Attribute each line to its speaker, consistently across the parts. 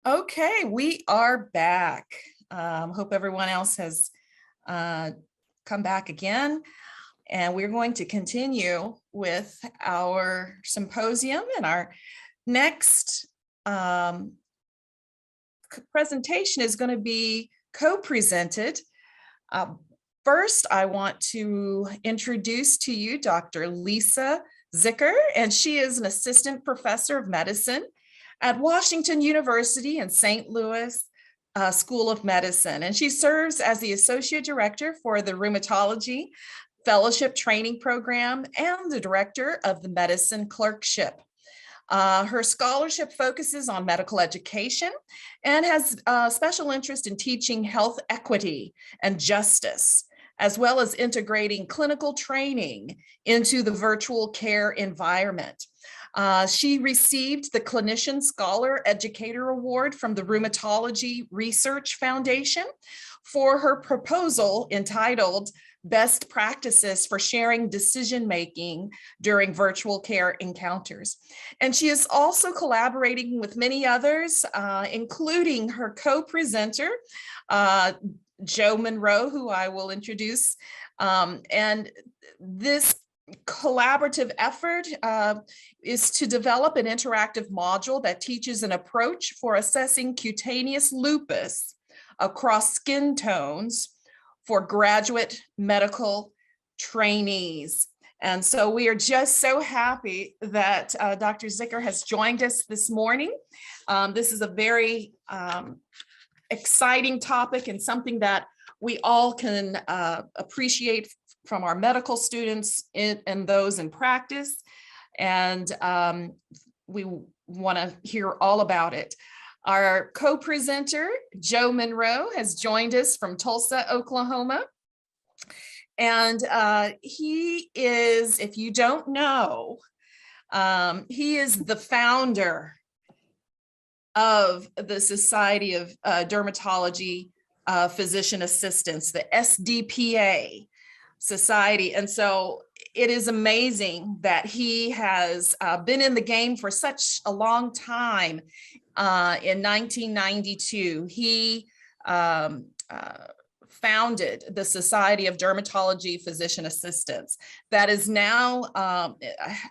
Speaker 1: Okay, we are back. Hope everyone else has come back again. And we're going to continue with our symposium, and our next presentation is going to be co-presented. First, I want to introduce to you Dr. Lisa Zickuhr, and she is an assistant professor of medicine at Washington University in St. Louis School of Medicine. And she serves as the associate director for the Rheumatology Fellowship Training Program and the director of the medicine clerkship. Her scholarship focuses on medical education and has special interest in teaching health equity and justice, as well as integrating clinical training into the virtual care environment. She received the Clinician Scholar Educator Award from the Rheumatology Research Foundation for her proposal entitled Best Practices for Sharing Decision-Making During Virtual Care Encounters. And she is also collaborating with many others, including her co-presenter, Joe Monroe, who I will introduce. And this collaborative effort is to develop an interactive module that teaches an approach for assessing cutaneous lupus across skin tones for graduate medical trainees. And so we are just so happy that Dr. Zickuhr has joined us this morning. This is a very exciting topic and something that we all can appreciate from our medical students and those in practice. And we want to hear all about it. Our co-presenter, Joe Monroe, has joined us from Tulsa, Oklahoma. And he is, if you don't know, he is the founder of the Society of Dermatology Physician Assistants, the SDPA Society. And so it is amazing that he has been in the game for such a long time. In 1992, he founded the Society of Dermatology Physician Assistants that is now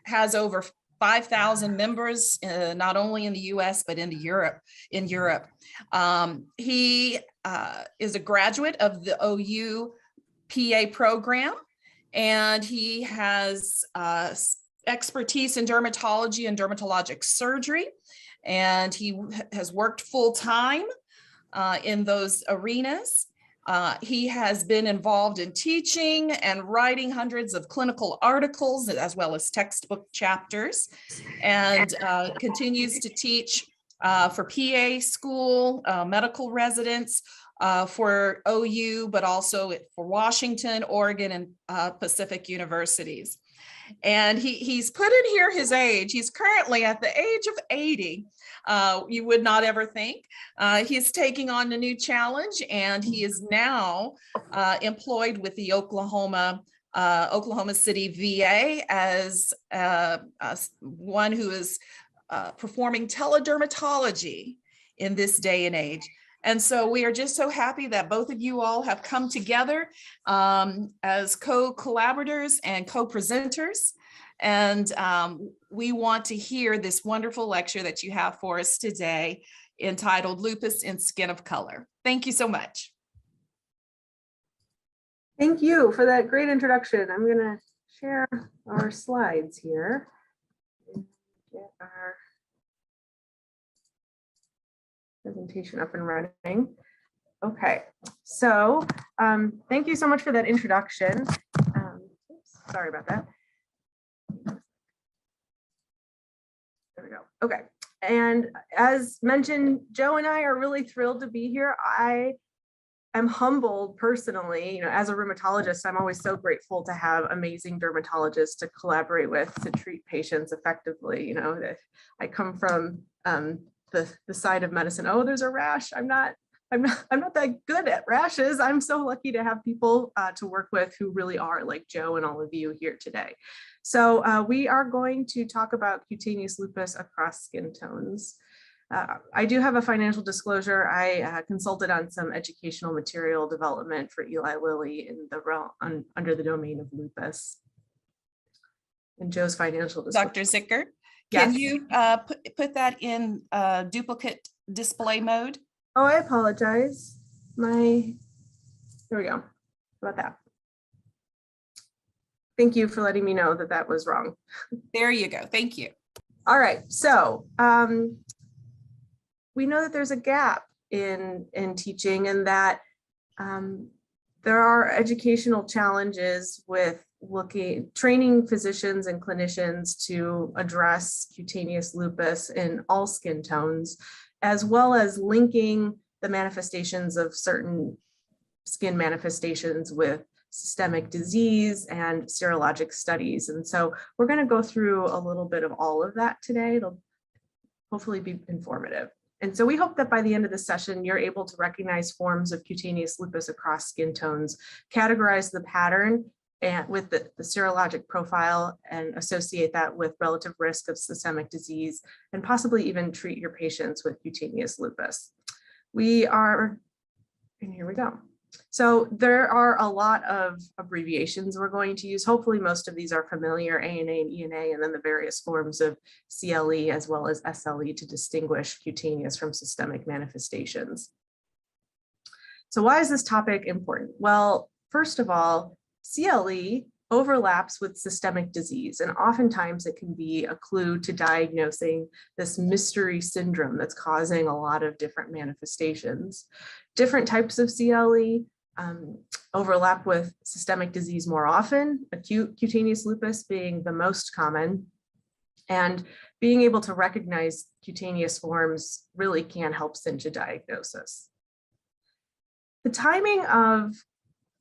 Speaker 1: has over 5,000 members, not only in the US, but in Europe. He is a graduate of the OU PA program, and he has expertise in dermatology and dermatologic surgery. And he has worked full-time in those arenas. He has been involved in teaching and writing hundreds of clinical articles, as well as textbook chapters, and continues to teach for PA school, medical residents, for OU, but also for Washington, Oregon, and Pacific universities. And he's put in here his age. He's currently at the age of 80. You would not ever think. He's taking on a new challenge, and he is now employed with the Oklahoma City VA as one who is performing teledermatology in this day and age. And so we are just so happy that both of you all have come together as co-collaborators and co-presenters. And we want to hear this wonderful lecture that you have for us today entitled Lupus in Skin of Color. Thank you so much.
Speaker 2: Thank you for that great introduction. I'm going to share our slides here. Get our presentation up and running. Okay, so thank you so much for that introduction. Sorry about that. There we go. Okay, and as mentioned, Joe and I are really thrilled to be here. I am humbled personally, as a rheumatologist. I'm always so grateful to have amazing dermatologists to collaborate with to treat patients effectively. I come from the side of medicine. Oh, there's a rash. I'm not that good at rashes. I'm so lucky to have people to work with who really are, like Joe and all of you here today. So we are going to talk about cutaneous lupus across skin tones. I do have a financial disclosure. I consulted on some educational material development for Eli Lilly in the realm under the domain of lupus. And Joe's financial disclosure.
Speaker 1: Dr. Zickuhr,
Speaker 2: Yes.
Speaker 1: can you put that in duplicate display mode?
Speaker 2: Oh, I apologize. There we go. How about that? Thank you for letting me know that that was wrong.
Speaker 1: There you go. Thank you.
Speaker 2: All right. So we know that there's a gap in teaching, and that there are educational challenges with training physicians and clinicians to address cutaneous lupus in all skin tones, as well as linking the manifestations of certain skin manifestations with systemic disease and serologic studies. And so we're going to go through a little bit of all of that today. It'll hopefully be informative. And so we hope that by the end of the session, you're able to recognize forms of cutaneous lupus across skin tones, categorize the pattern and with the serologic profile, and associate that with relative risk of systemic disease, and possibly even treat your patients with cutaneous lupus. And here we go. So there are a lot of abbreviations we're going to use. Hopefully most of these are familiar, ANA and ENA, and then the various forms of CLE as well as SLE to distinguish cutaneous from systemic manifestations. So why is this topic important? Well, first of all, CLE overlaps with systemic disease, and oftentimes it can be a clue to diagnosing this mystery syndrome that's causing a lot of different manifestations. Different types of CLE overlap with systemic disease more often, acute cutaneous lupus being the most common, and being able to recognize cutaneous forms really can help cinch a diagnosis. The timing of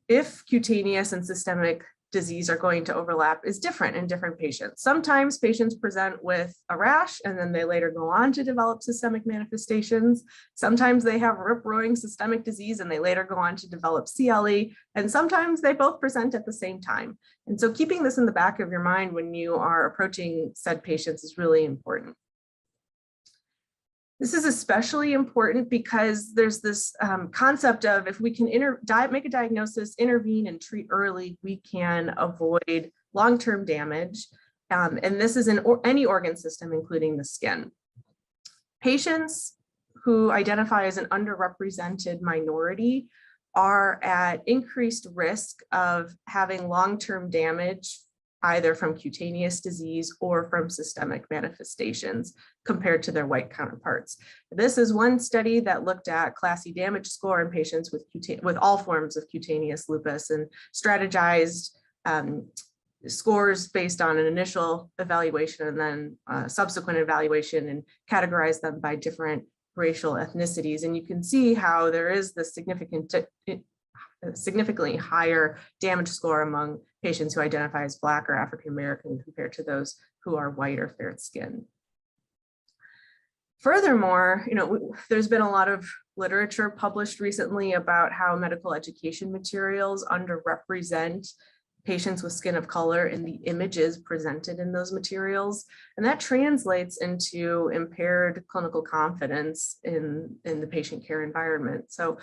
Speaker 2: if cutaneous and systemic disease are going to overlap is different in different patients. Sometimes patients present with a rash and then they later go on to develop systemic manifestations. Sometimes they have rip-roaring systemic disease and they later go on to develop CLE. And sometimes they both present at the same time. And so keeping this in the back of your mind when you are approaching said patients is really important. This is especially important because there's this concept of if we can make a diagnosis, intervene and treat early, we can avoid long-term damage. And this is in any organ system, including the skin. Patients who identify as an underrepresented minority are at increased risk of having long-term damage either from cutaneous disease or from systemic manifestations compared to their white counterparts. This is one study that looked at Class E damage score in patients with all forms of cutaneous lupus and strategized scores based on an initial evaluation and then subsequent evaluation, and categorized them by different racial ethnicities. And you can see how there is the significantly higher damage score among patients who identify as Black or African American compared to those who are white or fair skinned. Furthermore, there's been a lot of literature published recently about how medical education materials underrepresent patients with skin of color in the images presented in those materials. And that translates into impaired clinical confidence in the patient care environment. So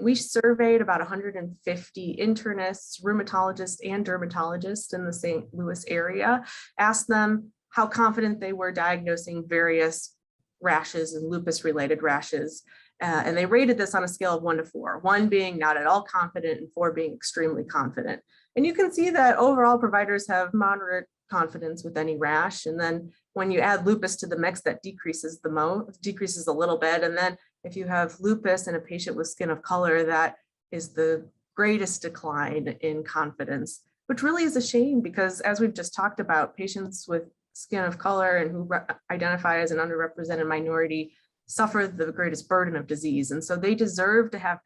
Speaker 2: we surveyed about 150 internists, rheumatologists, and dermatologists in the St. Louis area, asked them how confident they were diagnosing various rashes and lupus-related rashes. And they rated this on a scale of 1 to 4, 1 being not at all confident and 4 being extremely confident. And you can see that overall providers have moderate confidence with any rash. And then when you add lupus to the mix, that decreases a little bit. And then if you have lupus in a patient with skin of color, that is the greatest decline in confidence, which really is a shame because as we've just talked about, patients with skin of color and who identify as an underrepresented minority suffer the greatest burden of disease. And so they deserve to have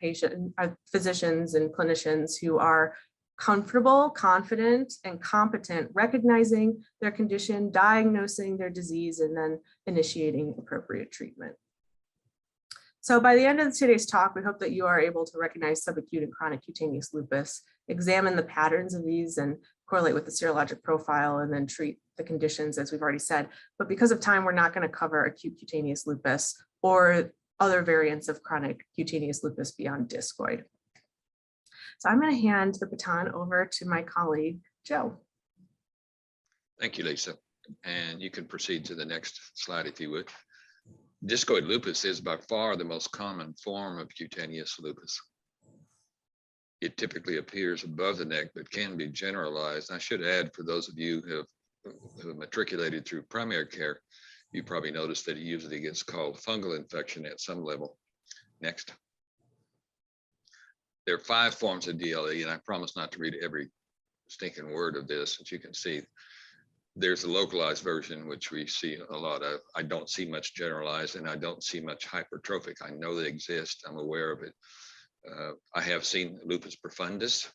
Speaker 2: physicians and clinicians who are comfortable, confident, and competent, recognizing their condition, diagnosing their disease, and then initiating appropriate treatment. So by the end of today's talk, we hope that you are able to recognize subacute and chronic cutaneous lupus, examine the patterns of these, and correlate with the serologic profile and then treat the conditions, as we've already said. But because of time, we're not going to cover acute cutaneous lupus or other variants of chronic cutaneous lupus beyond discoid. So I'm going to hand the baton over to my colleague, Joe.
Speaker 3: Thank you, Lisa. And you can proceed to the next slide if you would. Discoid lupus is by far the most common form of cutaneous lupus. It typically appears above the neck, but can be generalized. I should add, for those of you who have matriculated through primary care, you probably noticed that it usually gets called fungal infection at some level. Next. There are 5 forms of DLE, and I promise not to read every stinking word of this, as you can see. There's a localized version, which we see a lot of. I don't see much generalized, and I don't see much hypertrophic. I know they exist. I'm aware of it. I have seen lupus profundus.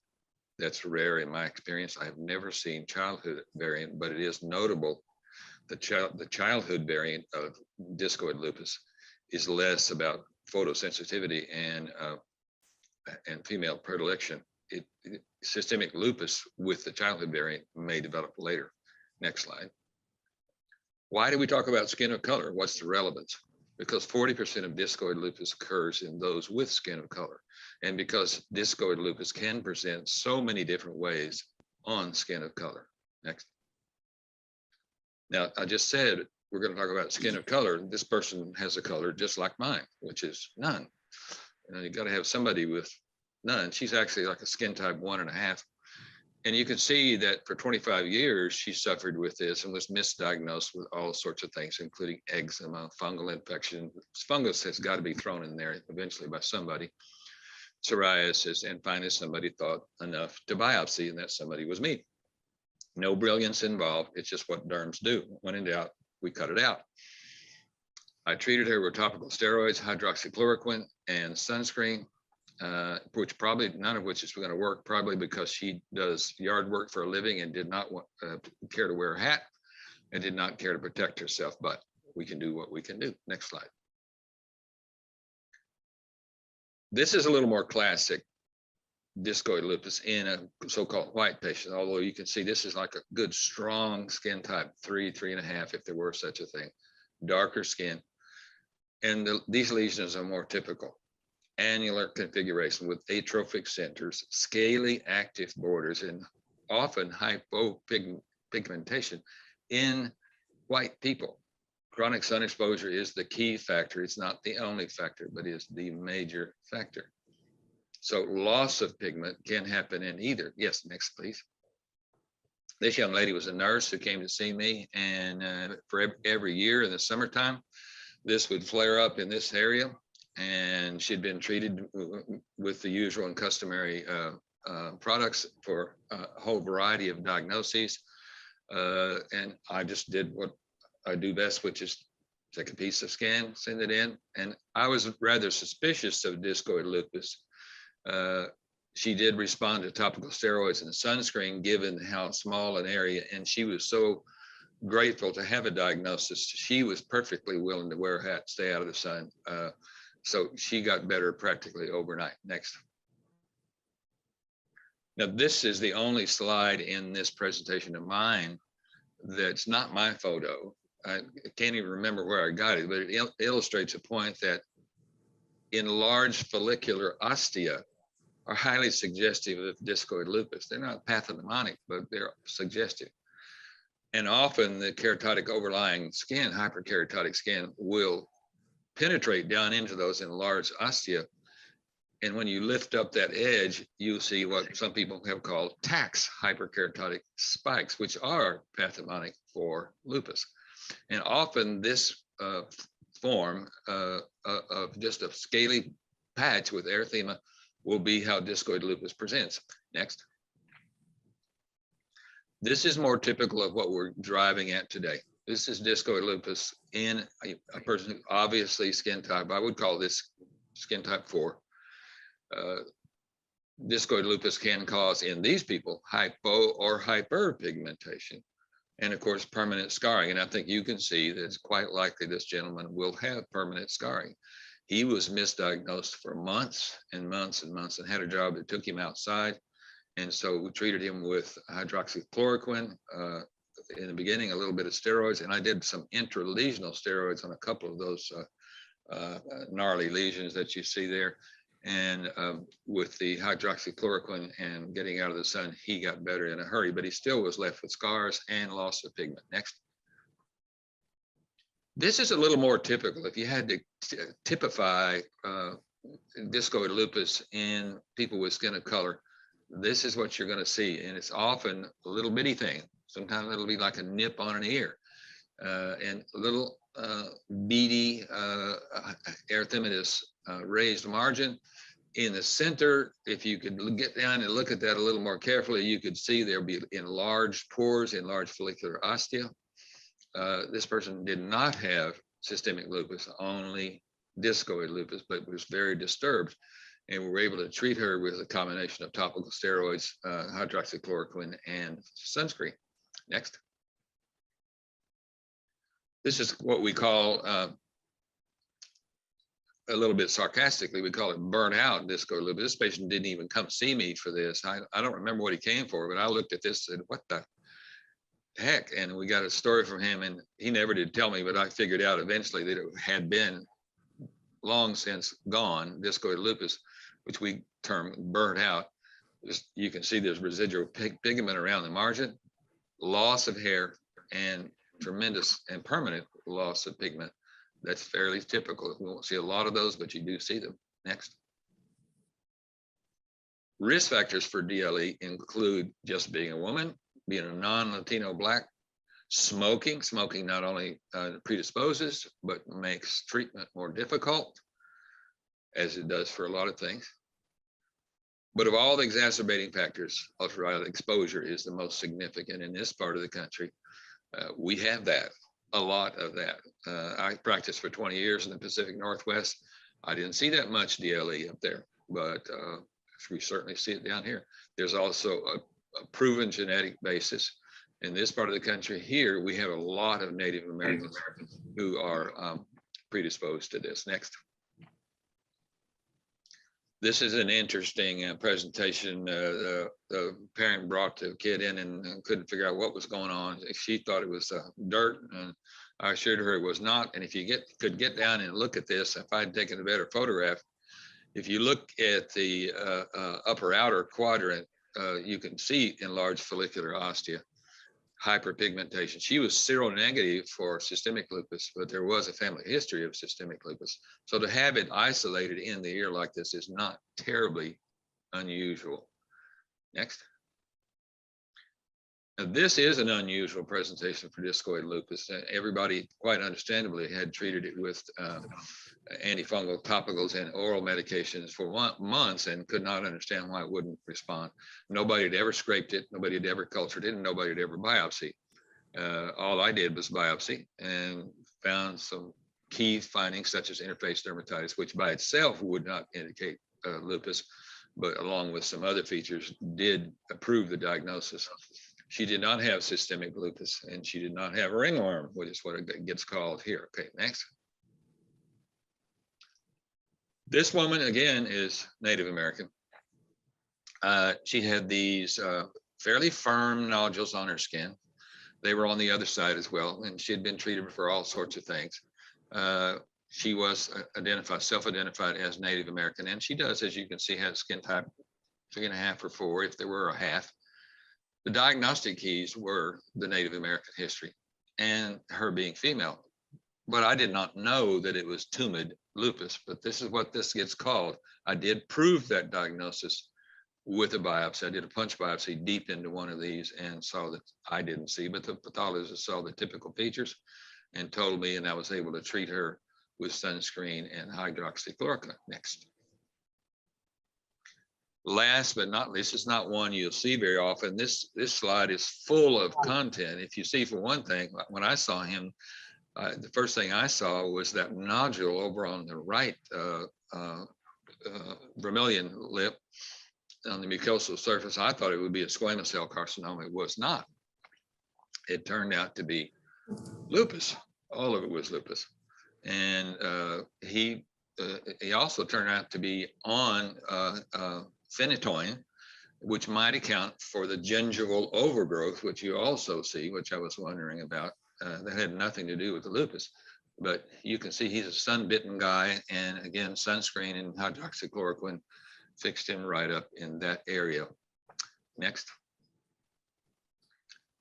Speaker 3: That's rare in my experience. I have never seen childhood variant, but it is notable that the childhood variant of discoid lupus is less about photosensitivity and female predilection. Systemic lupus with the childhood variant may develop later. Next slide. Why do we talk about skin of color? What's the relevance? Because 40% of discoid lupus occurs in those with skin of color. And because discoid lupus can present so many different ways on skin of color. Next. Now, I just said we're going to talk about skin of color. This person has a color just like mine, which is none. You got to have somebody with none. She's actually like a skin type 1.5. And you can see that for 25 years, she suffered with this and was misdiagnosed with all sorts of things, including eczema, fungal infection. Fungus has got to be thrown in there eventually by somebody. Psoriasis, and finally somebody thought enough to biopsy, and that somebody was me. No brilliance involved. It's just what derms do. When in doubt, we cut it out. I treated her with topical steroids, hydroxychloroquine, and sunscreen. Which probably none of which is going to work, probably because she does yard work for a living and did not want, care to wear a hat and did not care to protect herself, but we can do what we can do. Next slide. This is a little more classic discoid lupus in a so-called white patient, although you can see this is like a good strong skin type 3.5 if there were such a thing, darker skin. And these lesions are more typical. Annular configuration with atrophic centers, scaly active borders, and often hypopigmentation in white people. Chronic sun exposure is the key factor. It's not the only factor, but is the major factor. So loss of pigment can happen in either. Yes, next please. This young lady was a nurse who came to see me, and for every year in the summertime, this would flare up in this area. And she'd been treated with the usual and customary products for a whole variety of diagnoses. And I just did what I do best, which is take a piece of scan, send it in. And I was rather suspicious of discoid lupus. She did respond to topical steroids and sunscreen, given how small an area. And she was so grateful to have a diagnosis. She was perfectly willing to wear a hat, stay out of the sun. So she got better practically overnight. Next. Now, this is the only slide in this presentation of mine that's not my photo. I can't even remember where I got it, but it illustrates a point that enlarged follicular ostia are highly suggestive of discoid lupus. They're not pathognomonic, but they're suggestive. And often the keratotic overlying skin, hyperkeratotic skin, will penetrate down into those enlarged ostia. And when you lift up that edge, you'll see what some people have called tax hyperkeratotic spikes, which are pathognomonic for lupus. And often this form of just a scaly patch with erythema will be how discoid lupus presents. Next. This is more typical of what we're driving at today. This is discoid lupus in a person who obviously skin type, I would call this skin type 4. Discoid lupus can cause in these people hypo or hyperpigmentation, and of course permanent scarring. And I think you can see that it's quite likely this gentleman will have permanent scarring. He was misdiagnosed for months and months and months and had a job that took him outside. And so we treated him with hydroxychloroquine in the beginning, a little bit of steroids, and I did some intralesional steroids on a couple of those gnarly lesions that you see there. And with the hydroxychloroquine and getting out of the sun, he got better in a hurry, but he still was left with scars and loss of pigment. Next. This is a little more typical. If you had to typify discoid lupus in people with skin of color, this is what you're going to see. And it's often a little bitty thing. Sometimes it'll be like a nip on an ear and a little beady erythematous raised margin. In the center, if you could get down and look at that a little more carefully, you could see there'll be enlarged pores, enlarged follicular ostia. This person did not have systemic lupus, only discoid lupus, but was very disturbed. And we were able to treat her with a combination of topical steroids, hydroxychloroquine, and sunscreen. Next. This is what we call, a little bit sarcastically, we call it burnt out discoid lupus. This patient didn't even come see me for this. I don't remember what he came for, but I looked at this and said, what the heck? And we got a story from him, and he never did tell me, but I figured out eventually that it had been long since gone, discoid lupus, which we term burnt out. You can see there's residual pigment around the margin, loss of hair, and tremendous and permanent loss of pigment. That's fairly typical. We won't see a lot of those, but you do see them. Next. Risk factors for DLE include just being a woman, being a non-Latino Black, smoking. Smoking not only predisposes, but makes treatment more difficult, as it does for a lot of things. But of all the exacerbating factors, ultraviolet exposure is the most significant in this part of the country. We have that, a lot of that. I practiced for 20 years in the Pacific Northwest. I didn't see that much DLE up there, but we certainly see it down here. There's also a proven genetic basis. In this part of the country here, we have a lot of Native Americans who are predisposed to this. Next. This is an interesting presentation. The parent brought the kid in and couldn't figure out what was going on. She thought it was dirt, and I assured her it was not. And if you could get down and look at this, if I'd taken a better photograph, if you look at the upper outer quadrant, you can see enlarged follicular ostia, hyperpigmentation. She was seronegative for systemic lupus, but there was a family history of systemic lupus. So to have it isolated in the ear like this is not terribly unusual. Next. Now, this is an unusual presentation for discoid lupus. Everybody, quite understandably, had treated it with antifungal topicals and oral medications for months and could not understand why it wouldn't respond. Nobody had ever scraped it, nobody had ever cultured it, and nobody had ever biopsied. All I did was biopsy and found some key findings such as interface dermatitis, which by itself would not indicate lupus, but along with some other features did approve the diagnosis. She did not have systemic lupus, and she did not have ringworm, which is what it gets called here. Okay, next. This woman, again, is Native American. She had these fairly firm nodules on her skin. They were on the other side as well, and she had been treated for all sorts of things. She was self-identified as Native American, and she does, as you can see, have skin type 3.5 or 4, if there were a half. The diagnostic keys were the Native American history and her being female. But I did not know that it was tumid lupus, but this is what this gets called. I did prove that diagnosis with a biopsy. I did a punch biopsy deep into one of these and saw that I didn't see, but the pathologist saw the typical features and told me, and I was able to treat her with sunscreen and hydroxychloroquine. Next. Last but not least, it's not one you'll see very often. This slide is full of content. If you see, for one thing, when I saw him, the first thing I saw was that nodule over on the right vermilion lip on the mucosal surface. I thought it would be a squamous cell carcinoma. It was not. It turned out to be lupus. All of it was lupus. And he also turned out to be on phenytoin, which might account for the gingival overgrowth, which you also see, which I was wondering about. That had nothing to do with the lupus, but you can see he's a sun-bitten guy, and again, sunscreen and hydroxychloroquine fixed him right up in that area. Next.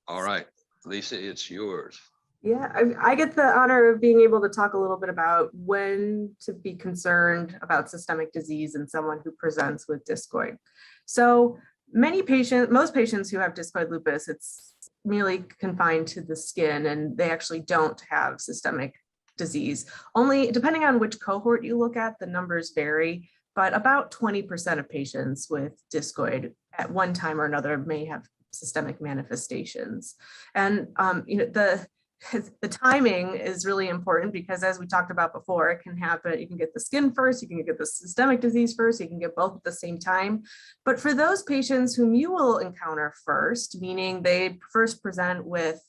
Speaker 3: All right, Lisa, it's yours.
Speaker 2: Yeah, I get the honor of being able to talk a little bit about when to be concerned about systemic disease in someone who presents with discoid. So most patients who have discoid lupus, it's merely confined to the skin, and they actually don't have systemic disease. Only depending on which cohort you look at, the numbers vary, but about 20% of patients with discoid at one time or another may have systemic manifestations. And the timing is really important, because as we talked about before, it can happen. You can get the skin first, you can get the systemic disease first, you can get both at the same time. But for those patients whom you will encounter first, meaning they first present with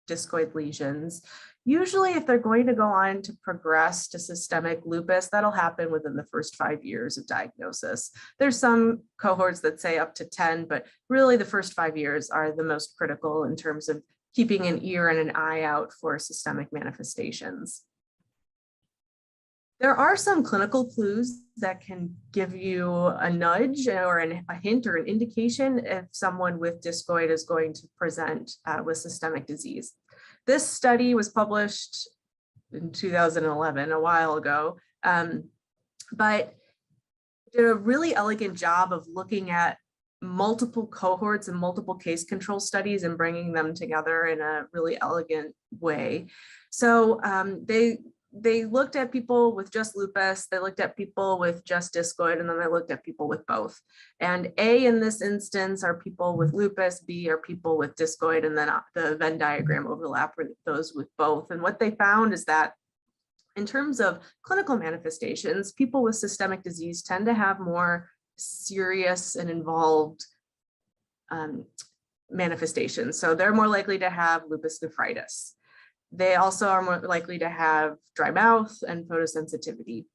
Speaker 2: discoid lesions, usually if they're going to go on to progress to systemic lupus, that'll happen within the first 5 years of diagnosis. There's some cohorts that say up to 10, but really the first 5 years are the most critical in terms of keeping an ear and an eye out for systemic manifestations. There are some clinical clues that can give you a nudge or a hint or an indication if someone with discoid is going to present with systemic disease. This study was published in 2011, a while ago, but did a really elegant job of looking at multiple cohorts and multiple case control studies and bringing them together in a really elegant way. So they looked at people with just lupus, they looked at people with just discoid, and then they looked at people with both. And A in this instance are people with lupus, B are people with discoid, and then the Venn diagram overlap with those with both. And what they found is that in terms of clinical manifestations, people with systemic disease tend to have more serious and involved manifestations. So they're more likely to have lupus nephritis. They also are more likely to have dry mouth and photosensitivity.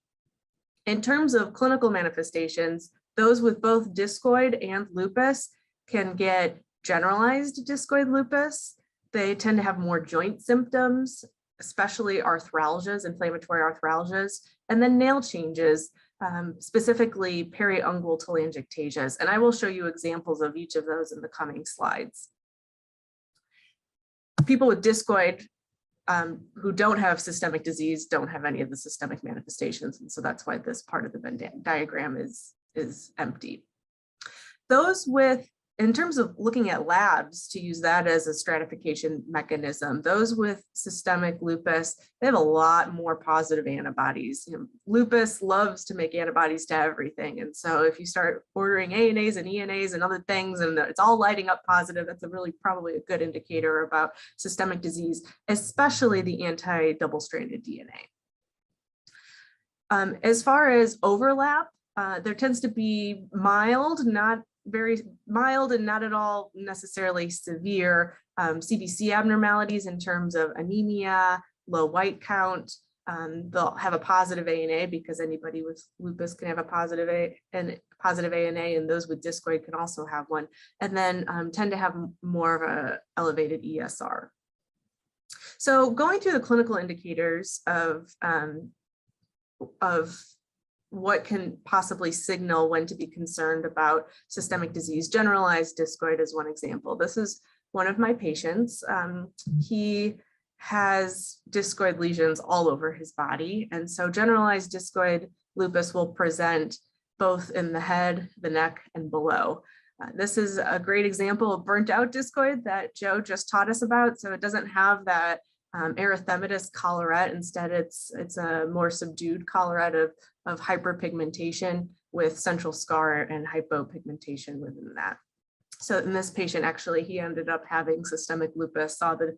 Speaker 2: In terms of clinical manifestations, those with both discoid and lupus can get generalized discoid lupus. They tend to have more joint symptoms, especially arthralgias, inflammatory arthralgias, and then nail changes, specifically periungual telangiectasias. And I will show you examples of each of those in the coming slides. People with discoid who don't have systemic disease don't have any of the systemic manifestations. And so that's why this part of the Venn diagram is empty. Those with, in terms of looking at labs, to use that as a stratification mechanism, those with systemic lupus, they have a lot more positive antibodies. Lupus loves to make antibodies to everything. And so if you start ordering ANAs and ENAs and other things, and it's all lighting up positive, that's probably a good indicator about systemic disease, especially the anti-double-stranded DNA. As far as overlap, there tends to be mild, not very mild and not at all necessarily severe CBC abnormalities in terms of anemia, low white count. They'll have a positive ANA because anybody with lupus can have a positive ANA, and those with discoid can also have one, and then tend to have more of a elevated ESR. So going through the clinical indicators of what can possibly signal when to be concerned about systemic disease. Generalized discoid is one example. This is one of my patients. He has discoid lesions all over his body. And so generalized discoid lupus will present both in the head, the neck, and below. This is a great example of burnt out discoid that Joe just taught us about. So it doesn't have that erythematous collarette. Instead, it's a more subdued collarette of hyperpigmentation with central scar and hypopigmentation within that. So in this patient, actually, he ended up having systemic lupus, saw the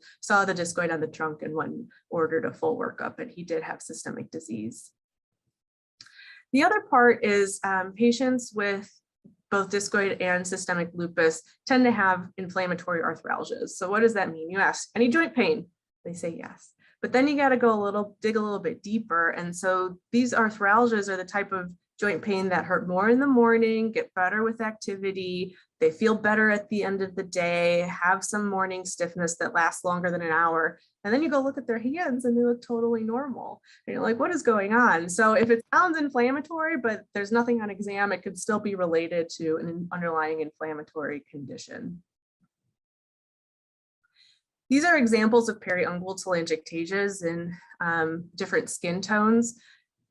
Speaker 2: discoid on the trunk, and went and ordered a full workup, and he did have systemic disease. The other part is patients with both discoid and systemic lupus tend to have inflammatory arthralgias. So what does that mean? You ask, any joint pain? They say yes. But then you got to dig a little bit deeper. And so these arthralgias are the type of joint pain that hurt more in the morning, get better with activity. They feel better at the end of the day, have some morning stiffness that lasts longer than an hour. And then you go look at their hands and they look totally normal. And you're like, what is going on? So if it sounds inflammatory, but there's nothing on exam, it could still be related to an underlying inflammatory condition. These are examples of periungual telangiectasias in different skin tones.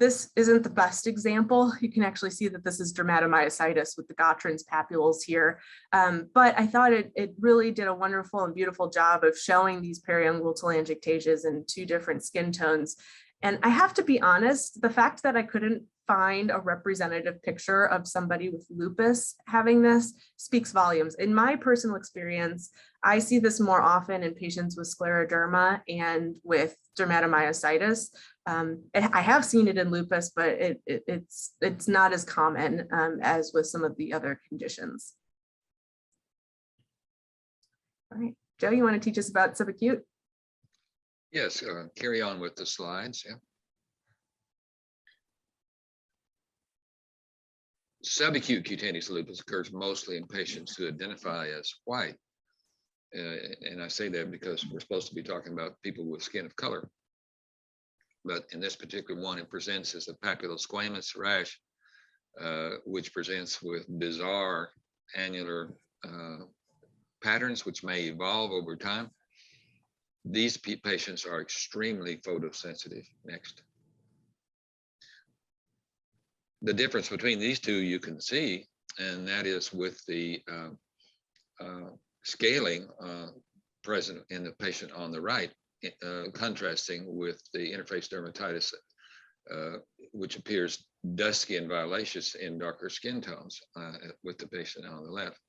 Speaker 2: This isn't the best example. You can actually see that this is dermatomyositis with the Gottron's papules here. But I thought it really did a wonderful and beautiful job of showing these periungual telangiectasias in 2 different skin tones. And I have to be honest, the fact that I couldn't find a representative picture of somebody with lupus having this speaks volumes. In my personal experience, I see this more often in patients with scleroderma and with dermatomyositis. I have seen it in lupus, but it's not as common as with some of the other conditions. All right, Joe, you want to teach us about subacute?
Speaker 3: Yes, carry on with the slides. Yeah. Subacute cutaneous lupus occurs mostly in patients who identify as white. And I say that because we're supposed to be talking about people with skin of color. But in this particular one, it presents as a papulosquamous rash, which presents with bizarre annular patterns, which may evolve over time. These patients are extremely photosensitive. Next. The difference between these two you can see, and that is with the scaling present in the patient on the right, contrasting with the interface dermatitis, which appears dusky and violaceous in darker skin tones with the patient on the left.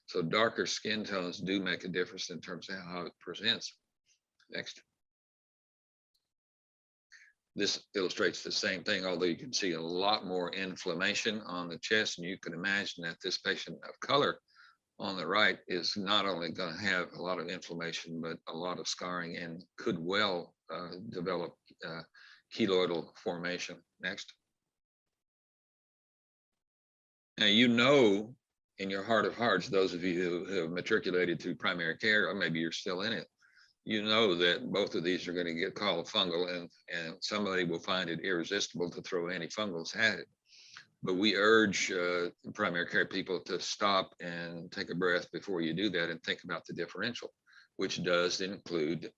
Speaker 3: So darker skin tones do make a difference in terms of how it presents. Next. This illustrates the same thing, although you can see a lot more inflammation on the chest, and you can imagine that this patient of color on the right is not only going to have a lot of inflammation, but a lot of scarring and could well develop keloidal formation. Next. Now, you know, in your heart of hearts, those of you who have matriculated through primary care, or maybe you're still in it, you know that both of these are going to get called fungal, and somebody will find it irresistible to throw antifungals at it. But we urge primary care people to stop and take a breath before you do that and think about the differential, which does include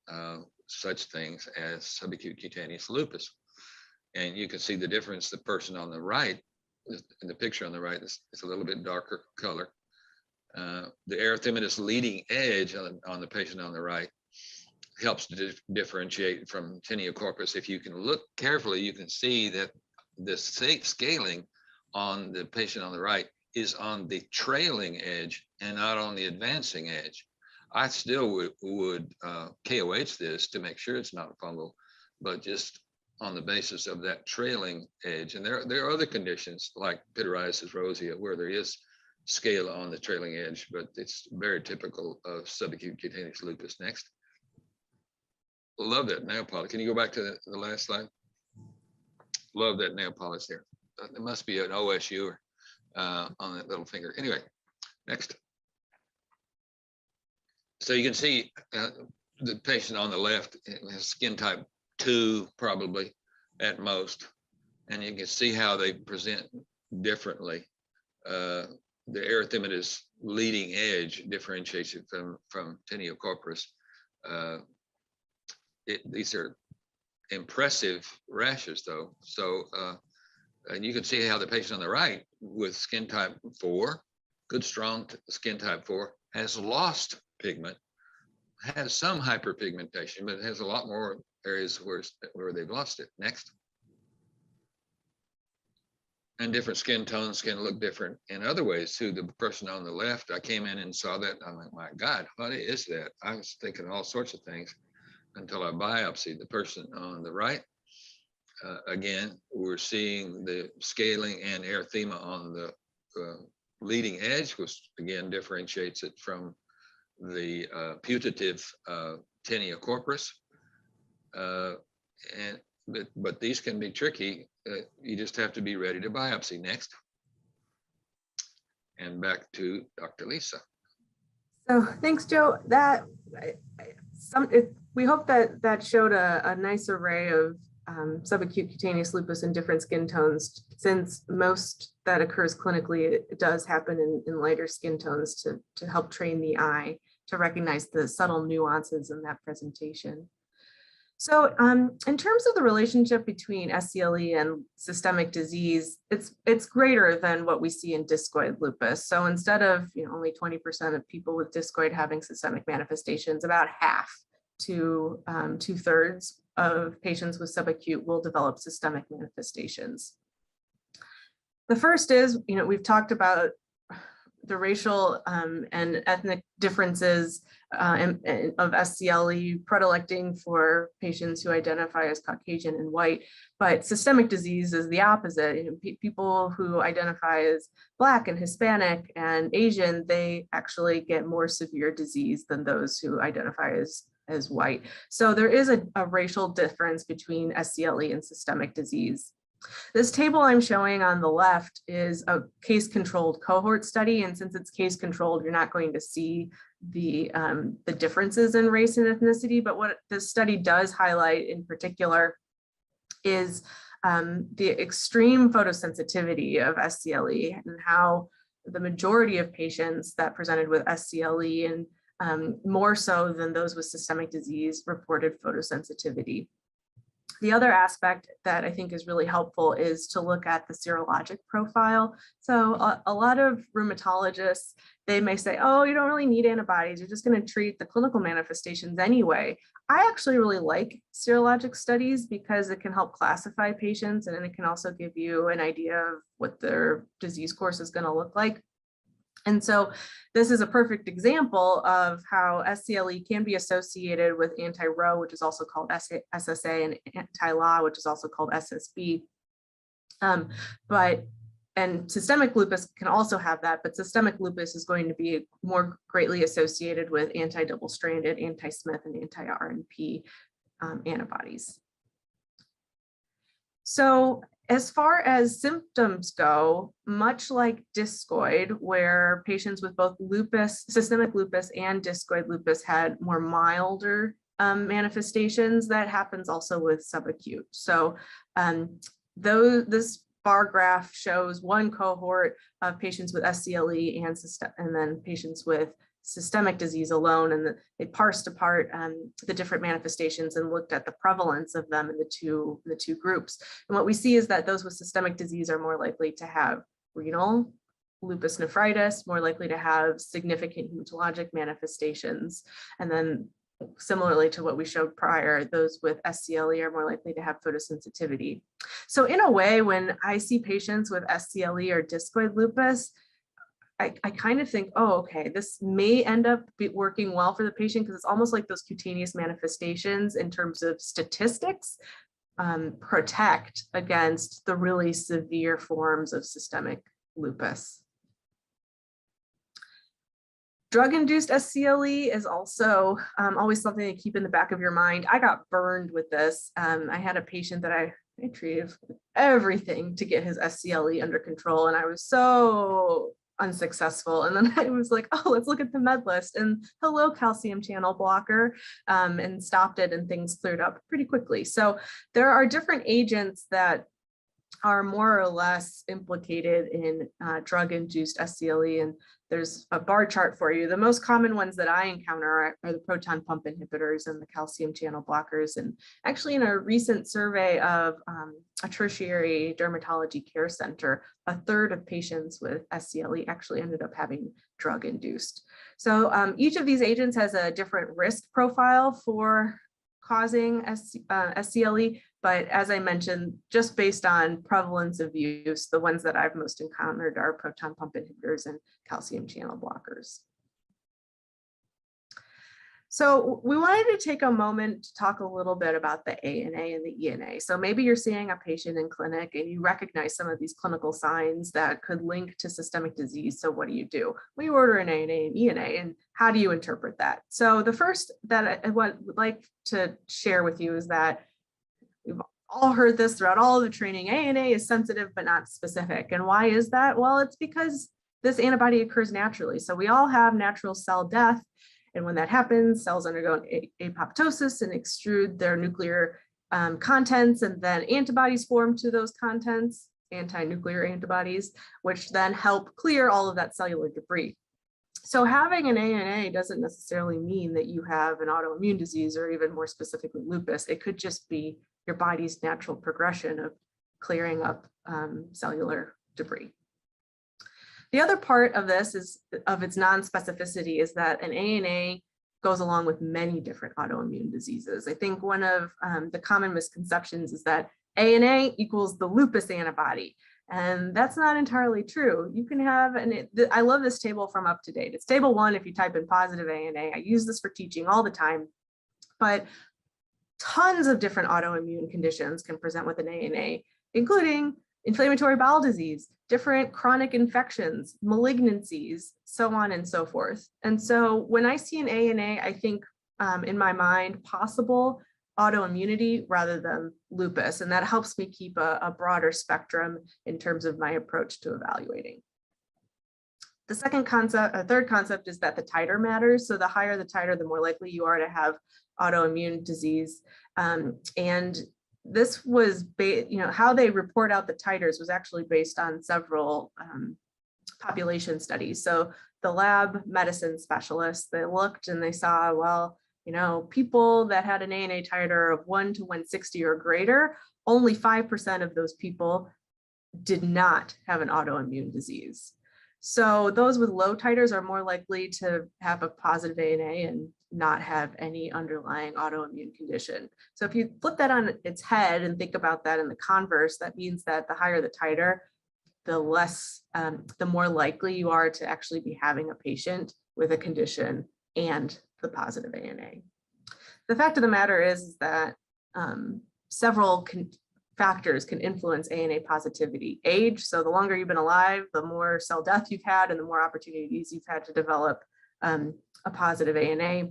Speaker 3: such things as subacute cutaneous lupus. And you can see the difference. The person on the right, in the picture on the right, is a little bit darker color. The erythematous leading edge on the patient on the right helps to differentiate from teniocorpus. If you can look carefully, you can see that the scaling on the patient on the right is on the trailing edge and not on the advancing edge. I still would KOH this to make sure it's not fungal, but just on the basis of that trailing edge. And there are other conditions like pityriasis rosea where there is scale on the trailing edge, but it's very typical of subacute cutaneous lupus. Next. Love that nail polish. Can you go back to the last slide? Love that nail polish there. There must be an OSU on that little finger. Anyway, next. So you can see the patient on the left has skin type 2 probably at most, and you can see how they present differently. The erythematous leading edge differentiates it from teniocorpus. These are impressive rashes though. So, and you can see how the patient on the right with skin type 4, good strong skin type 4, has lost pigment, has some hyperpigmentation, but has a lot more areas where they've lost it. Next. And different skin tones can look different in other ways too. The person on the left, I came in and saw that. I'm like, my God, what is that? I was thinking all sorts of things until I biopsied the person on the right. Again, we're seeing the scaling and erythema on the leading edge, which again differentiates it from the putative teniocorpus. And but these can be tricky. You just have to be ready to biopsy. Next. And back to Dr. Lisa.
Speaker 2: So thanks, Joe. We hope that showed a nice array of subacute cutaneous lupus in different skin tones, since most that occurs clinically, it does happen in lighter skin tones to help train the eye to recognize the subtle nuances in that presentation. So in terms of the relationship between SCLE and systemic disease, it's greater than what we see in discoid lupus. So instead of only 20% of people with discoid having systemic manifestations, about half to 2/3 of patients with subacute will develop systemic manifestations. The first is, we've talked about the racial and ethnic differences of SCLE predilecting for patients who identify as Caucasian and white, but systemic disease is the opposite. People who identify as Black and Hispanic and Asian, they actually get more severe disease than those who identify as white. So there is a racial difference between SCLE and systemic disease. This table I'm showing on the left is a case-controlled cohort study, and since it's case-controlled, you're not going to see the differences in race and ethnicity. But what this study does highlight in particular is the extreme photosensitivity of SCLE and how the majority of patients that presented with SCLE, and more so than those with systemic disease, reported photosensitivity. The other aspect that I think is really helpful is to look at the serologic profile. So a lot of rheumatologists, they may say, oh, you don't really need antibodies. You're just going to treat the clinical manifestations anyway. I actually really like serologic studies because it can help classify patients, and it can also give you an idea of what their disease course is going to look like. And so this is a perfect example of how SCLE can be associated with anti-Rho, which is also called SSA, and anti-LA, which is also called SSB. And systemic lupus can also have that, but systemic lupus is going to be more greatly associated with anti-double-stranded, anti-Smith, and anti-RNP antibodies. So as far as symptoms go, much like discoid, where patients with both lupus, systemic lupus and discoid lupus had more milder manifestations, that happens also with subacute. So this bar graph shows one cohort of patients with SCLE and then patients with systemic disease alone, and they parsed apart the different manifestations and looked at the prevalence of them in the two groups. And what we see is that those with systemic disease are more likely to have renal, lupus nephritis, more likely to have significant hematologic manifestations. And then similarly to what we showed prior, those with SCLE are more likely to have photosensitivity. So in a way, when I see patients with SCLE or discoid lupus, I kind of think, oh, okay, this may end up working well for the patient, because it's almost like those cutaneous manifestations in terms of statistics protect against the really severe forms of systemic lupus. Drug-induced SCLE is also always something to keep in the back of your mind. I got burned with this. I had a patient that I treated everything to get his SCLE under control, and I was so unsuccessful. And then I was like, oh, let's look at the med list, and hello, calcium channel blocker, and stopped it, and things cleared up pretty quickly. So there are different agents that are more or less implicated in drug-induced SCLE, and there's a bar chart for you. The most common ones that I encounter are the proton pump inhibitors and the calcium channel blockers. And actually, in a recent survey of a tertiary dermatology care center, 1/3 of patients with SCLE actually ended up having drug-induced. So each of these agents has a different risk profile for causing SCLE, but as I mentioned, just based on prevalence of use, the ones that I've most encountered are proton pump inhibitors and calcium channel blockers. So we wanted to take a moment to talk a little bit about the ANA and the ENA. So maybe you're seeing a patient in clinic and you recognize some of these clinical signs that could link to systemic disease. So what do? We order an ANA and ENA, and how do you interpret that? So the first that I would like to share with you is that we've all heard this throughout all of the training. ANA is sensitive but not specific. And why is that? Well, it's because this antibody occurs naturally. So we all have natural cell death. And when that happens, cells undergo apoptosis and extrude their nuclear contents, and then antibodies form to those contents, anti-nuclear antibodies, which then help clear all of that cellular debris. So having an ANA doesn't necessarily mean that you have an autoimmune disease, or even more specifically lupus. It could just be your body's natural progression of clearing up cellular debris. The other part of this is of its non-specificity is that an ANA goes along with many different autoimmune diseases. I think one of the common misconceptions is that ANA equals the lupus antibody. And that's not entirely true. You can have, and I love this table from Up to Date. It's table 1 if you type in positive ANA. I use this for teaching all the time, but tons of different autoimmune conditions can present with an ANA, including inflammatory bowel disease, different chronic infections, malignancies, so on and so forth. And so when I see an ANA, I think in my mind possible autoimmunity rather than lupus. And that helps me keep a broader spectrum in terms of my approach to evaluating. The third concept is that the titer matters. So the higher the titer, the more likely you are to have autoimmune disease. And this was, how they report out the titers was actually based on several population studies. So the lab medicine specialists, they looked and they saw, well, people that had an ANA titer of 1 to 160 or greater, only 5% of those people did not have an autoimmune disease. So those with low titers are more likely to have a positive ANA and not have any underlying autoimmune condition. So if you flip that on its head and think about that in the converse, that means that the higher the titer, the more likely you are to actually be having a patient with a condition and the positive ANA. The fact of the matter is that several factors can influence ANA positivity. Age, so the longer you've been alive, the more cell death you've had and the more opportunities you've had to develop a positive ANA.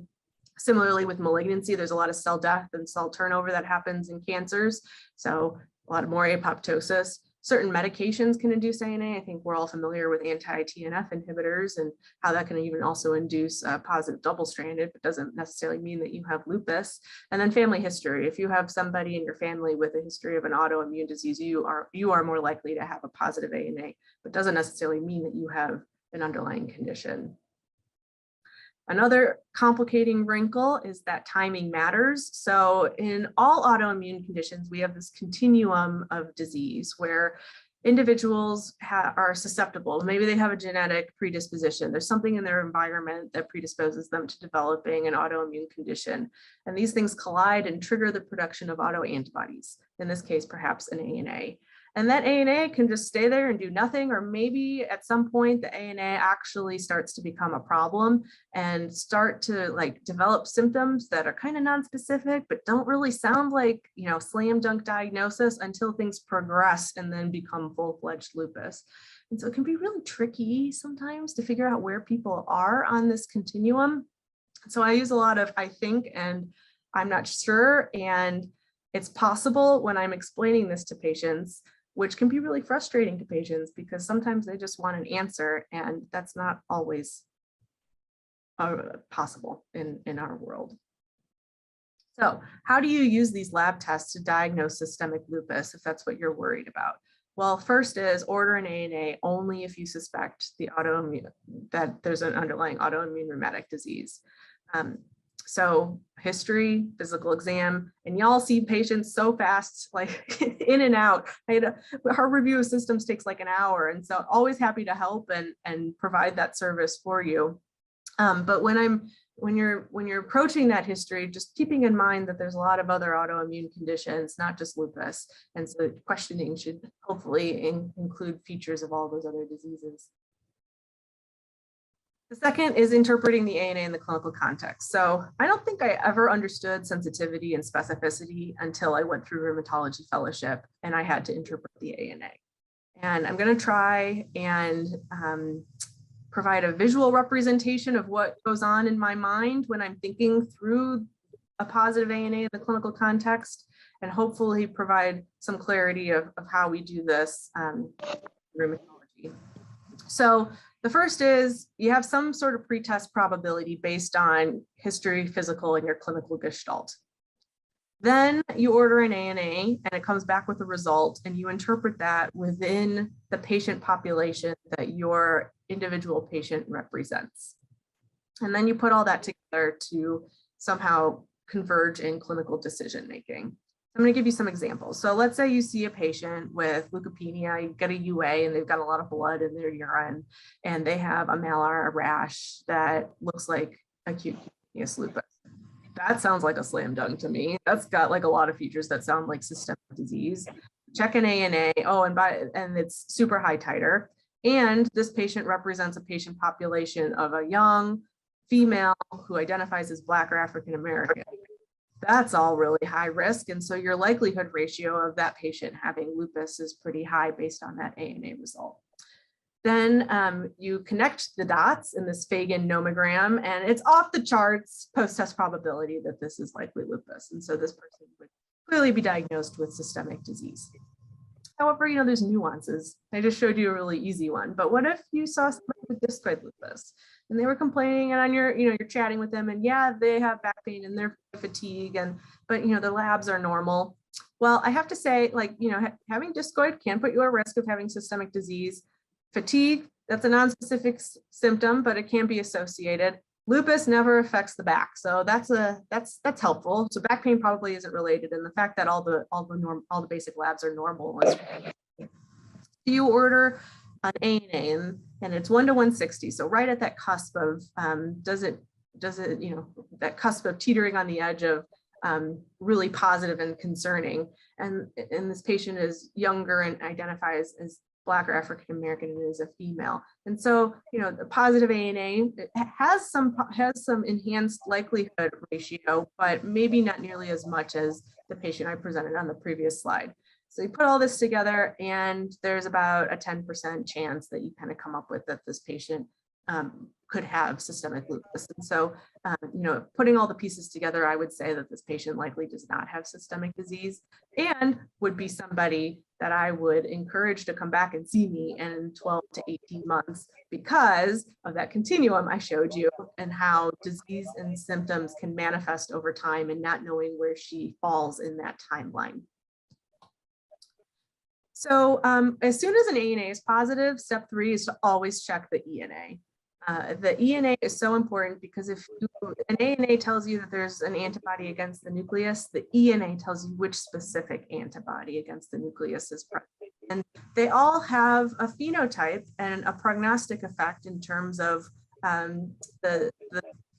Speaker 2: Similarly with malignancy, there's a lot of cell death and cell turnover that happens in cancers. So a lot more apoptosis. Certain medications can induce ANA. I think we're all familiar with anti-TNF inhibitors and how that can even also induce positive double-stranded, but doesn't necessarily mean that you have lupus. And then family history. If you have somebody in your family with a history of an autoimmune disease, you are more likely to have a positive ANA, but doesn't necessarily mean that you have an underlying condition. Another complicating wrinkle is that timing matters. So in all autoimmune conditions, we have this continuum of disease where individuals are susceptible. Maybe they have a genetic predisposition. There's something in their environment that predisposes them to developing an autoimmune condition. And these things collide and trigger the production of autoantibodies, in this case, perhaps an ANA. And that ANA can just stay there and do nothing, or maybe at some point the ANA actually starts to become a problem and start to develop symptoms that are kind of non-specific, but don't really sound like, slam dunk diagnosis until things progress and then become full-fledged lupus. And so it can be really tricky sometimes to figure out where people are on this continuum. So I use a lot of I think and I'm not sure, and it's possible when I'm explaining this to patients, which can be really frustrating to patients because sometimes they just want an answer, and that's not always possible in our world. So how do you use these lab tests to diagnose systemic lupus if that's what you're worried about? Well, first is order an ANA only if you suspect that there's an underlying autoimmune rheumatic disease. So history, physical exam, and y'all see patients so fast, like in and out. Our review of systems takes like an hour. And so always happy to help and provide that service for you. But when you're approaching that history, just keeping in mind that there's a lot of other autoimmune conditions, not just lupus. And so questioning should hopefully include features of all those other diseases. The second is interpreting the ANA in the clinical context. So I don't think I ever understood sensitivity and specificity until I went through rheumatology fellowship and I had to interpret the ANA. And I'm going to try and provide a visual representation of what goes on in my mind when I'm thinking through a positive ANA in the clinical context. and hopefully provide some clarity of how we do this rheumatology. So the first is you have some sort of pretest probability based on history, physical, and your clinical gestalt. Then you order an ANA and it comes back with a result, and you interpret that within the patient population that your individual patient represents. And then you put all that together to somehow converge in clinical decision making. I'm going to give you some examples. So let's say you see a patient with leukopenia, you get a UA and they've got a lot of blood in their urine, and they have a malar, a rash that looks like acute cutaneous lupus. That sounds like a slam dunk to me. That's got like a lot of features that sound like systemic disease. Check an ANA, and it's super high titer. And this patient represents a patient population of a young female who identifies as Black or African American. That's all really high risk. And so your likelihood ratio of that patient having lupus is pretty high based on that ANA result. Then you connect the dots in this Fagan nomogram, and it's off the charts post-test probability that this is likely lupus. And so this person would clearly be diagnosed with systemic disease. However, there's nuances. I just showed you a really easy one, but what if you saw somebody with discoid lupus and they were complaining, and on you're chatting with them, and yeah, they have back pain and they're fatigue, but the labs are normal. Well, I have to say, having discoid can put you at risk of having systemic disease. Fatigue, that's a non-specific symptom, but it can be associated. Lupus never affects the back, so that's helpful. So back pain probably isn't related, and the fact that all the basic labs are normal is. You order an ANA, and it's 1 to 160, so right at that cusp of that cusp of teetering on the edge of really positive and concerning, and this patient is younger and identifies as Black or African American, and is a female. And so, the positive ANA has some enhanced likelihood ratio, but maybe not nearly as much as the patient I presented on the previous slide. So you put all this together, and there's about a 10% chance that you kind of come up with that this patient could have systemic lupus. And so, putting all the pieces together, I would say that this patient likely does not have systemic disease and would be somebody that I would encourage to come back and see me in 12 to 18 months because of that continuum I showed you, and how disease and symptoms can manifest over time and not knowing where she falls in that timeline. So as soon as an ANA is positive, step 3 is to always check the ENA. The ENA is so important because if an ANA tells you that there's an antibody against the nucleus, the ENA tells you which specific antibody against the nucleus is present. And they all have a phenotype and a prognostic effect in terms of the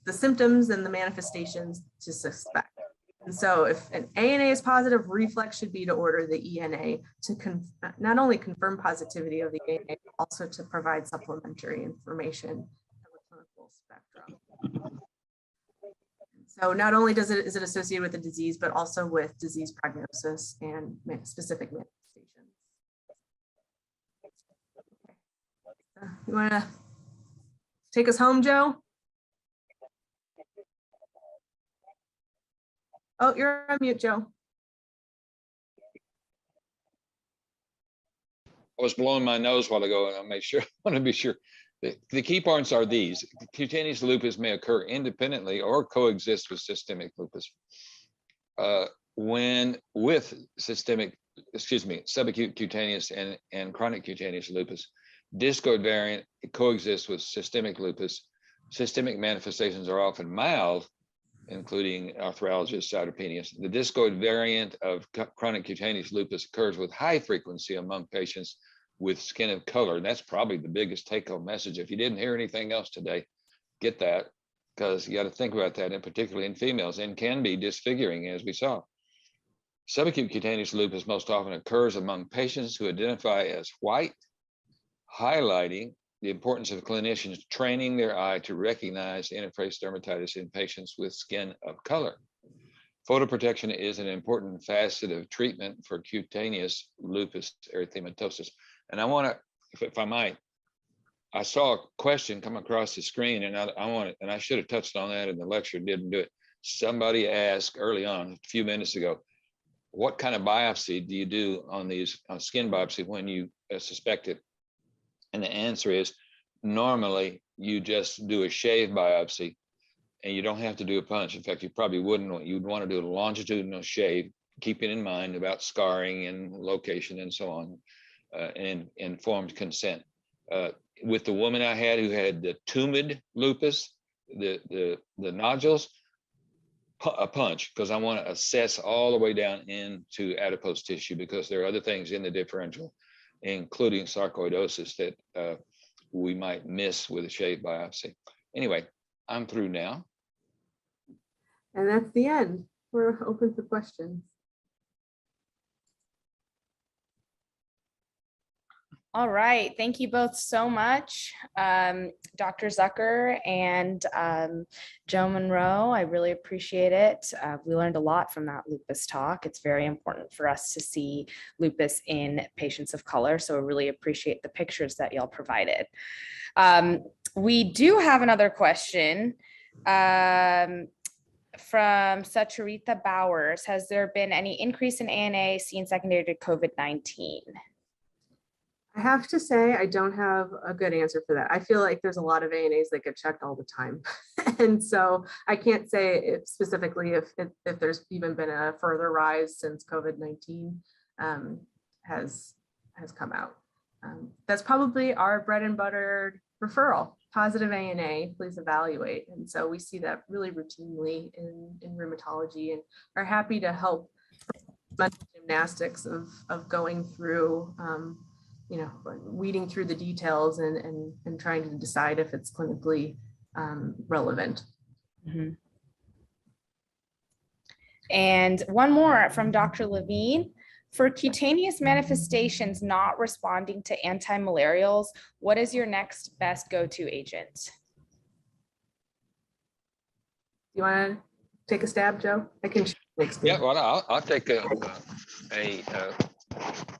Speaker 2: symptoms and the manifestations to suspect. And so if an ANA is positive, reflex should be to order the ENA to not only confirm positivity of the ANA, but also to provide supplementary information of the clinical spectrum. So not only is it associated with the disease, but also with disease prognosis and specific manifestations. You want to take us home, Joe? Oh, you're on mute, Joe.
Speaker 3: I was blowing my nose a while ago, and I want to be sure. The key points are these: cutaneous lupus may occur independently or coexist with systemic lupus. When with subacute cutaneous and chronic cutaneous lupus, discoid variant coexists with systemic lupus. Systemic manifestations are often mild, including arthralgias, cytopenias. The discoid variant of chronic cutaneous lupus occurs with high frequency among patients with skin of color. And that's probably the biggest take-home message. If you didn't hear anything else today, get that, because you got to think about that, and particularly in females, and can be disfiguring, as we saw. Subacute cutaneous lupus most often occurs among patients who identify as white, highlighting the importance of clinicians training their eye to recognize interface dermatitis in patients with skin of color. Photoprotection is an important facet of treatment for cutaneous lupus erythematosus. And I want to, if I might, I saw a question come across the screen, and I should have touched on that in the lecture, didn't do it. Somebody asked early on, a few minutes ago, what kind of biopsy do you do on these skin biopsy when you suspect it? And the answer is normally you just do a shave biopsy and you don't have to do a punch. In fact, you probably wouldn't. You'd want to do a longitudinal shave, keeping in mind about scarring and location and so on, and informed consent. With the woman I had who had the tumid lupus, the nodules, a punch, because I want to assess all the way down into adipose tissue, because there are other things in the differential, including sarcoidosis, that we might miss with a shave biopsy. Anyway, I'm through now.
Speaker 2: And that's the end. We're open for questions.
Speaker 4: All right, thank you both so much, Dr. Zickuhr and Joe Monroe. I really appreciate it. We learned a lot from that lupus talk. It's very important for us to see lupus in patients of color, so I really appreciate the pictures that y'all provided. We do have another question from Sucharita Bowers. Has there been any increase in ANA seen secondary to COVID-19?
Speaker 2: I have to say, I don't have a good answer for that. I feel like there's a lot of ANAs that get checked all the time. And so I can't say if specifically if there's even been a further rise since COVID-19 has come out. That's probably our bread and butter referral, positive ANA, please evaluate. And so we see that really routinely in rheumatology, and are happy to help gymnastics of going through weeding through the details and trying to decide if it's clinically relevant.
Speaker 4: Mm-hmm. And one more from Dr. Levine. For cutaneous manifestations not responding to antimalarials, what is your next best go-to agent?
Speaker 2: You want to take a stab, Joe? I can.
Speaker 3: Yeah, well, I'll take a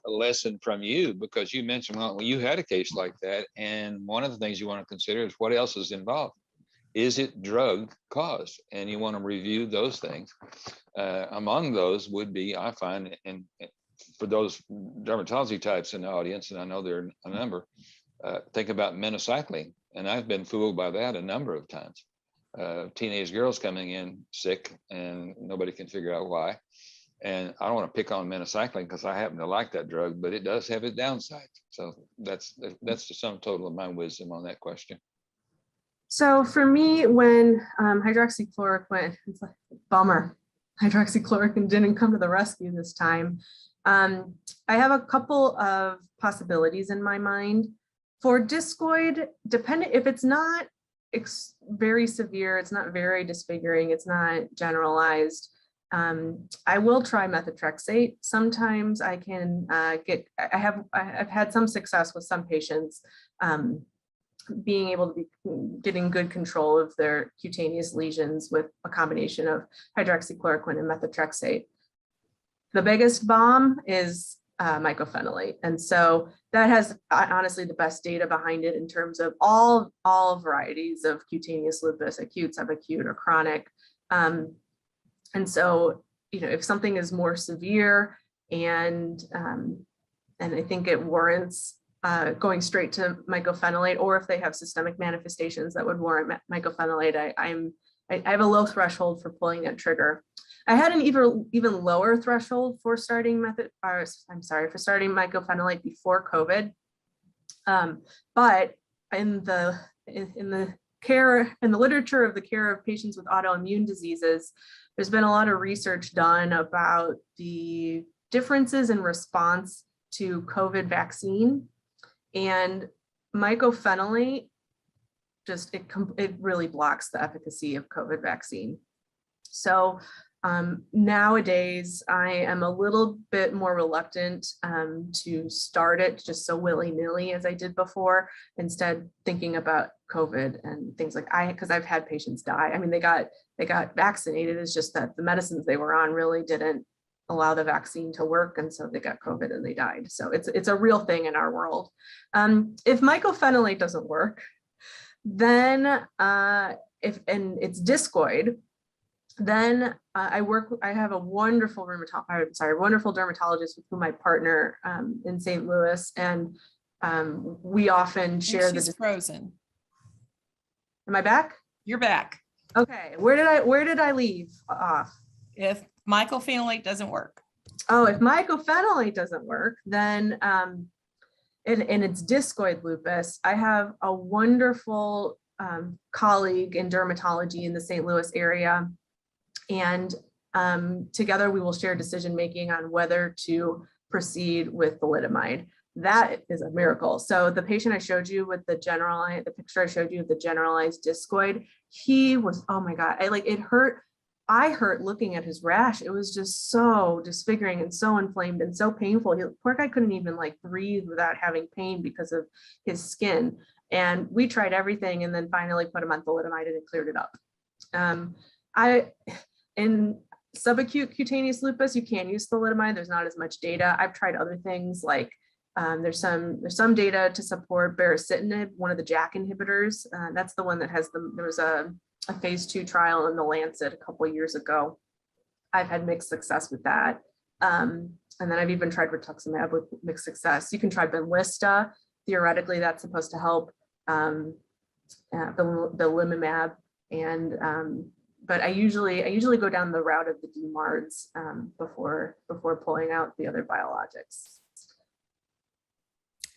Speaker 3: lesson from you, because you mentioned, well, you had a case like that, and one of the things you want to consider is what else is involved. Is it drug caused? And you want to review those things. Among those would be, I find, and for those dermatology types in the audience, and I know there are a number, think about minocycline, and I've been fooled by that a number of times. Teenage girls coming in sick and nobody can figure out why. And I don't want to pick on minocycline because I happen to like that drug, but it does have its downsides. So that's the sum total of my wisdom on that question.
Speaker 2: So for me, when hydroxychloroquine, it's like bummer, hydroxychloroquine didn't come to the rescue this time. I have a couple of possibilities in my mind. For discoid, depending if it's not very severe, it's not very disfiguring, it's not generalized, I will try methotrexate. Sometimes I can I've had some success with some patients being able to be getting good control of their cutaneous lesions with a combination of hydroxychloroquine and methotrexate. The biggest bomb is mycophenolate. And so that has honestly the best data behind it in terms of all varieties of cutaneous lupus, acute, subacute, or chronic. And so, if something is more severe and I think it warrants going straight to mycophenolate, or if they have systemic manifestations that would warrant mycophenolate, I have a low threshold for pulling that trigger. I had an even lower threshold for starting for starting mycophenolate before COVID. But in the literature of the care of patients with autoimmune diseases, there's been a lot of research done about the differences in response to COVID vaccine, and mycophenolate it really blocks the efficacy of COVID vaccine. So nowadays I am a little bit more reluctant to start it just so willy-nilly as I did before, instead thinking about COVID and things like because I've had patients die. I mean, they got vaccinated. It's just that the medicines they were on really didn't allow the vaccine to work, and so they got COVID and they died. So it's a real thing in our world. If mycophenolate doesn't work, then if it's discoid, Then I have a wonderful wonderful dermatologist with whom I partner in St. Louis, and we often share
Speaker 1: She's frozen.
Speaker 2: Am I back?
Speaker 1: You're back.
Speaker 2: Okay, where did I leave off?
Speaker 1: If mycophenolate doesn't work.
Speaker 2: Oh, if mycophenolate doesn't work, then and it's discoid lupus, I have a wonderful colleague in dermatology in the St. Louis area. And together we will share decision-making on whether to proceed with thalidomide. That is a miracle. So the patient I showed you with the picture I showed you of the generalized discoid, he was, oh my God, it hurt. I hurt looking at his rash. It was just so disfiguring and so inflamed and so painful. Poor guy couldn't even breathe without having pain because of his skin. And we tried everything and then finally put him on thalidomide and it cleared it up. In subacute cutaneous lupus, you can use thalidomide. There's not as much data. I've tried other things there's some data to support baricitinib, one of the JAK inhibitors. That's the one that there was a phase 2 trial in the Lancet a couple of years ago. I've had mixed success with that. And then I've even tried rituximab with mixed success. You can try Benlysta. Theoretically, that's supposed to help belimumab. But I usually go down the route of the DMARDs before pulling out the other biologics.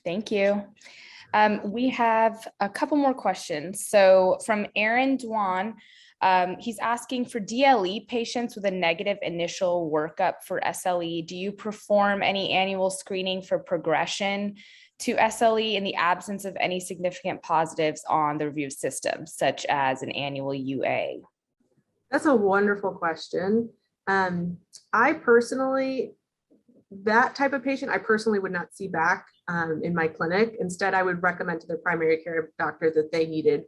Speaker 4: Thank you. We have a couple more questions. So from Aaron Dwan, he's asking for DLE patients with a negative initial workup for SLE. Do you perform any annual screening for progression to SLE in the absence of any significant positives on the review system, such as an annual UA?
Speaker 2: That's a wonderful question. I personally, that type of patient, I personally would not see back in my clinic. Instead, I would recommend to their primary care doctor that they needed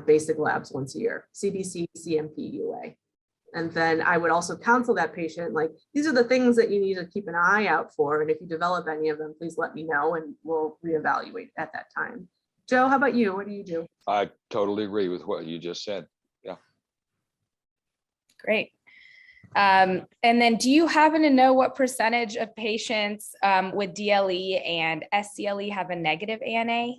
Speaker 2: basic labs once a year, CBC, CMP, UA. And then I would also counsel that patient, these are the things that you need to keep an eye out for. And if you develop any of them, please let me know and we'll reevaluate at that time. Joe, how about you? What do you do?
Speaker 3: I totally agree with what you just said. Yeah.
Speaker 4: Great. And then do you happen to know what percentage of patients with DLE and SCLE have a negative ANA?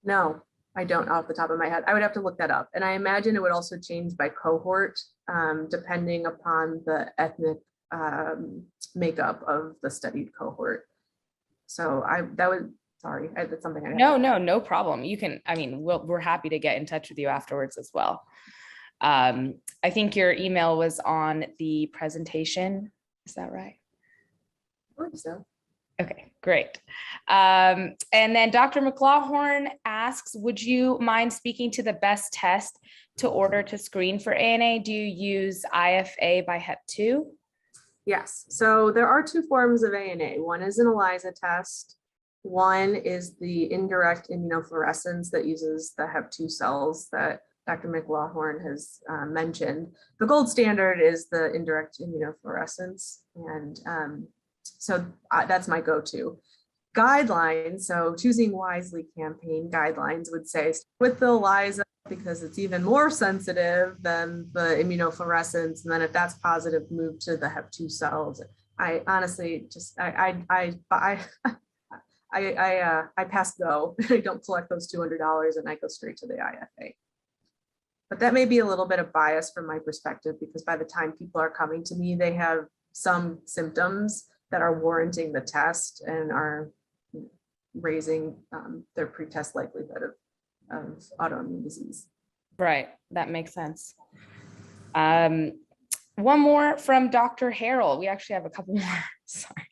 Speaker 2: No, I don't off the top of my head. I would have to look that up. And I imagine it would also change by cohort, depending upon the ethnic makeup of the studied cohort. So sorry, that's something I
Speaker 4: No problem. You can, we're happy to get in touch with you afterwards as well. I think your email was on the presentation. Is that right?
Speaker 2: I believe so.
Speaker 4: Okay, great. And then Dr. McLaughlin asks, would you mind speaking to the best test to order to screen for ANA? Do you use IFA by HEP2?
Speaker 2: Yes, so there are two forms of ANA. One is an ELISA test. One is the indirect immunofluorescence that uses the HEP2 cells that Dr. McLaughlin has mentioned. The gold standard is the indirect immunofluorescence. And so that's my go-to. Guidelines, so Choosing Wisely campaign guidelines would say with the ELISA, because it's even more sensitive than the immunofluorescence. And then if that's positive, move to the HEP2 cells. I honestly I pass go. I don't collect those $200 and I go straight to the IFA. But that may be a little bit of bias from my perspective, because by the time people are coming to me, they have some symptoms that are warranting the test and are raising their pretest likelihood of autoimmune disease.
Speaker 4: Right, that makes sense. One more from Dr. Harrell. We actually have a couple more. Sorry.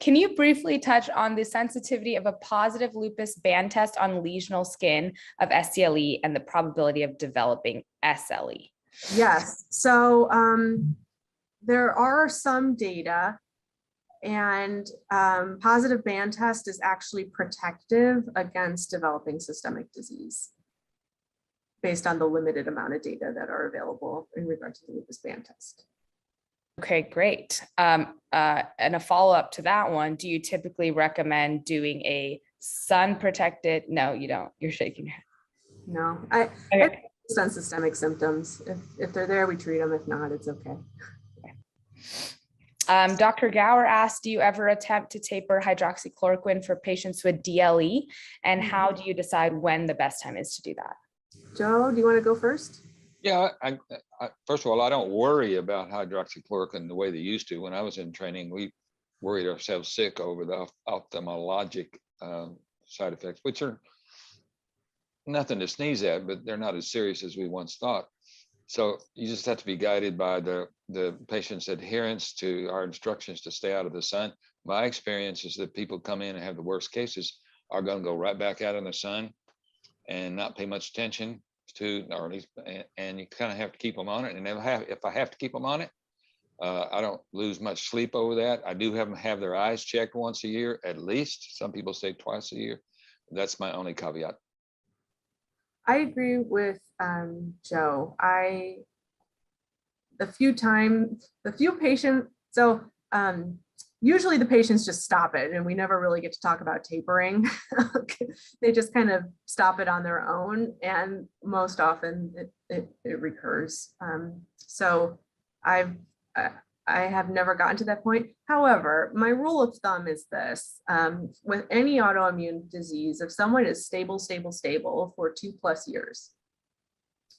Speaker 4: Can you briefly touch on the sensitivity of a positive lupus band test on lesional skin of SCLE and the probability of developing SLE?
Speaker 2: Yes. So there are some data, and positive band test is actually protective against developing systemic disease based on the limited amount of data that are available in regard to the lupus band test.
Speaker 4: Okay, great. And a follow-up to that one, do you typically recommend doing a sun protected? No, you don't. You're shaking your head.
Speaker 2: No, on systemic symptoms. If they're there, we treat them. If not, it's okay.
Speaker 4: Dr. Gower asked, do you ever attempt to taper hydroxychloroquine for patients with DLE? And how do you decide when the best time is to do that?
Speaker 2: Joe, do you want to go first?
Speaker 3: Yeah, first of all, I don't worry about hydroxychloroquine the way they used to. When I was in training, we worried ourselves sick over the ophthalmologic side effects, which are nothing to sneeze at, but they're not as serious as we once thought. So you just have to be guided by the patient's adherence to our instructions to stay out of the sun. My experience is that people come in and have the worst cases are going to go right back out in the sun and not pay much attention to, or at least, and you kind of have to keep them on it. And if I have to keep them on it, I don't lose much sleep over that. I do have them have their eyes checked once a year, at least. Some people say twice a year. That's my only caveat.
Speaker 2: I agree with Joe. The few patients, so usually the patients just stop it and we never really get to talk about tapering. They just kind of stop it on their own, and most often it recurs. So I have never gotten to that point. However, my rule of thumb is this: with any autoimmune disease, if someone is stable for 2+ years,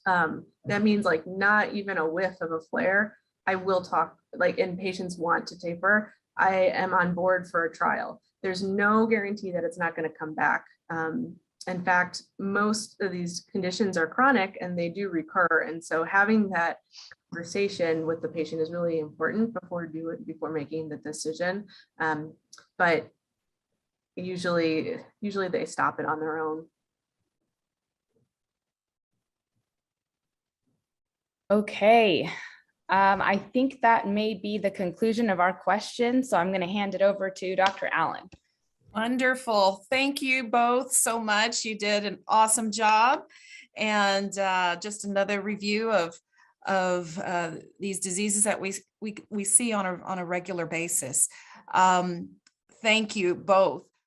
Speaker 2: that means like not even a whiff of a flare, I will talk, like, and patients want to taper, I am on board for a trial. There's no guarantee that it's not going to come back. In fact, most of these conditions are chronic and they do recur. And so having that conversation with the patient is really important before making the decision. But usually they stop it on their own.
Speaker 4: Okay. I think that may be the conclusion of our questions. So I'm going to hand it over to Dr. Allen.
Speaker 1: Wonderful. Thank you both so much. You did an awesome job. And just another review of these diseases that we see on a regular basis. Thank you both.